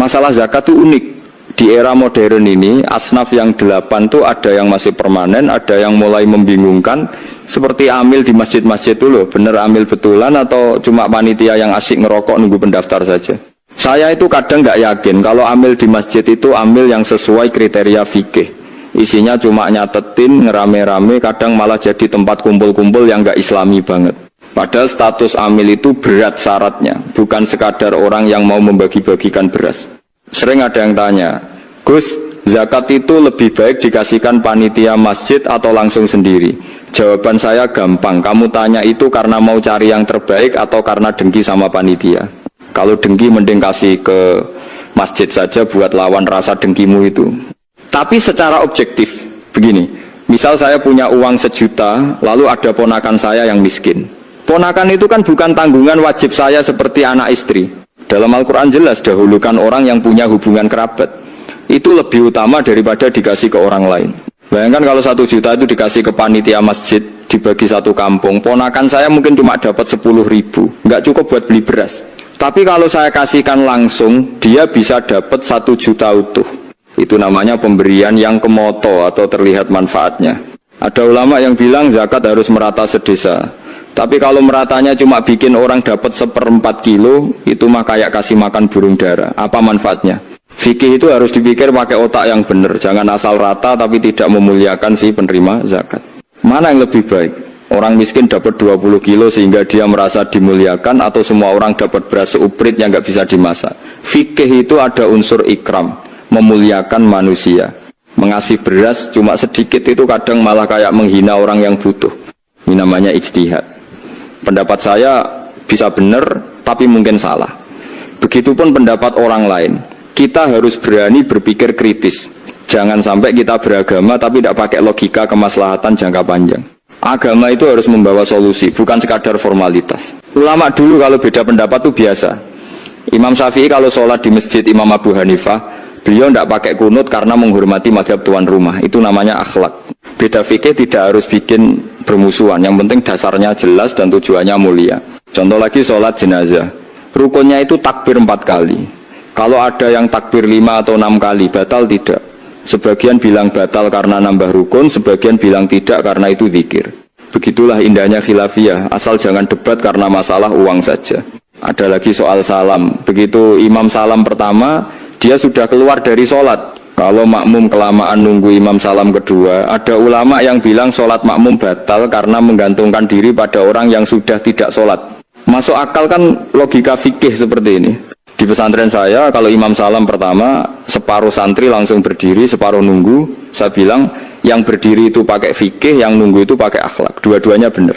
Masalah zakat itu unik. Di era modern ini, asnaf yang 8 tuh ada yang masih permanen, ada yang mulai membingungkan. Seperti amil di masjid-masjid itu loh, bener amil betulan atau cuma panitia yang asik ngerokok nunggu pendaftar saja. Saya itu kadang tidak yakin kalau amil di masjid itu amil yang sesuai kriteria fikih. Isinya cuma nyatetin, ngerame-rame, kadang malah jadi tempat kumpul-kumpul yang nggak islami banget. Padahal status amil itu berat syaratnya, bukan sekadar orang yang mau membagi-bagikan beras. Sering ada yang tanya, Gus, zakat itu lebih baik dikasihkan panitia masjid atau langsung sendiri? Jawaban saya gampang, kamu tanya itu karena mau cari yang terbaik atau karena dengki sama panitia. Kalau dengki mending kasih ke masjid saja buat lawan rasa dengkimu itu. Tapi secara objektif, begini, misal saya punya uang 1 juta, lalu ada ponakan saya yang miskin. Ponakan itu kan bukan tanggungan wajib saya seperti anak istri. Dalam Al-Quran jelas, dahulukan orang yang punya hubungan kerabat. Itu lebih utama daripada dikasih ke orang lain. Bayangkan kalau 1 juta itu dikasih ke panitia masjid, dibagi 1 kampung, ponakan saya mungkin cuma dapat 10.000, nggak cukup buat beli beras. Tapi kalau saya kasihkan langsung, dia bisa dapat 1 juta utuh. Itu namanya pemberian yang kemoto atau terlihat manfaatnya. Ada ulama yang bilang zakat harus merata sedesa. Tapi kalau meratanya cuma bikin orang dapat 1/4 kilo, itu mah kayak kasih makan burung dara. Apa manfaatnya? Fikih itu harus dipikir pakai otak yang benar. Jangan asal rata tapi tidak memuliakan si penerima zakat. Mana yang lebih baik? Orang miskin dapat 20 kilo sehingga dia merasa dimuliakan, atau semua orang dapat beras seuprit yang nggak bisa dimasak? Fikih itu ada unsur ikram, memuliakan manusia. Mengasih beras cuma sedikit itu kadang malah kayak menghina orang yang butuh. Ini namanya ijtihad. Pendapat saya bisa benar, tapi mungkin salah. Begitupun pendapat orang lain. Kita harus berani berpikir kritis. Jangan sampai kita beragama tapi tidak pakai logika kemaslahatan jangka panjang. Agama itu harus membawa solusi, bukan sekadar formalitas. Ulama dulu kalau beda pendapat itu biasa. Imam Syafi'i kalau sholat di masjid Imam Abu Hanifah, beliau tidak pakai kunut karena menghormati mazhab tuan rumah. Itu namanya akhlak. Beda fikih tidak harus bikin bermusuhan, yang penting dasarnya jelas dan tujuannya mulia. Contoh lagi sholat jenazah, rukunnya itu takbir 4 kali. Kalau ada yang takbir 5 atau 6 kali, batal tidak. Sebagian bilang batal karena nambah rukun, sebagian bilang tidak karena itu zikir. Begitulah indahnya khilafiyah, asal jangan debat karena masalah uang saja. Ada lagi soal salam. Begitu imam salam pertama, dia sudah keluar dari sholat. Kalau makmum kelamaan nunggu imam salam kedua, ada ulama yang bilang sholat makmum batal karena menggantungkan diri pada orang yang sudah tidak sholat. Masuk akal kan logika fikih seperti ini. Di pesantren saya, kalau imam salam pertama, separuh santri langsung berdiri, separuh nunggu. Saya bilang, yang berdiri itu pakai fikih, yang nunggu itu pakai akhlak. Dua-duanya benar.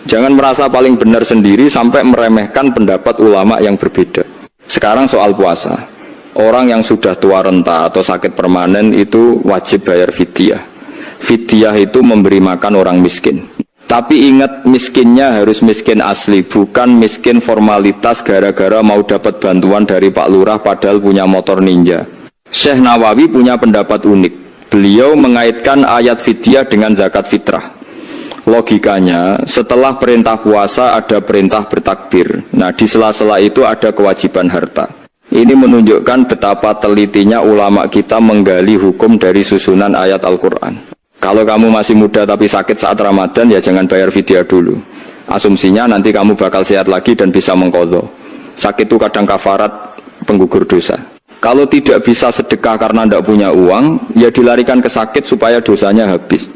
Jangan merasa paling benar sendiri sampai meremehkan pendapat ulama yang berbeda. Sekarang soal puasa. Orang yang sudah tua renta atau sakit permanen itu wajib bayar fidyah. Fidyah itu memberi makan orang miskin. Tapi ingat, miskinnya harus miskin asli, bukan miskin formalitas gara-gara mau dapat bantuan dari Pak Lurah padahal punya motor ninja. Syekh Nawawi punya pendapat unik. Beliau mengaitkan ayat fidyah dengan zakat fitrah. Logikanya, setelah perintah puasa ada perintah bertakbir. Nah, di sela-sela itu ada kewajiban harta. Ini menunjukkan betapa telitinya ulama kita menggali hukum dari susunan ayat Al-Quran. Kalau kamu masih muda tapi sakit saat Ramadan, ya jangan bayar fidyah dulu. Asumsinya nanti kamu bakal sehat lagi dan bisa mengqadha. Sakit itu kadang kafarat penggugur dosa. Kalau tidak bisa sedekah karena tidak punya uang, ya dilarikan ke sakit supaya dosanya habis.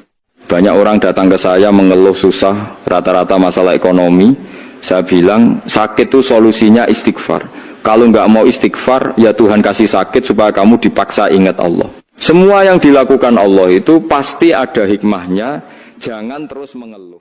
Banyak orang datang ke saya mengeluh susah, rata-rata masalah ekonomi. Saya bilang, sakit itu solusinya istighfar. Kalau nggak mau istighfar, ya Tuhan kasih sakit supaya kamu dipaksa ingat Allah. Semua yang dilakukan Allah itu pasti ada hikmahnya. Jangan terus mengeluh.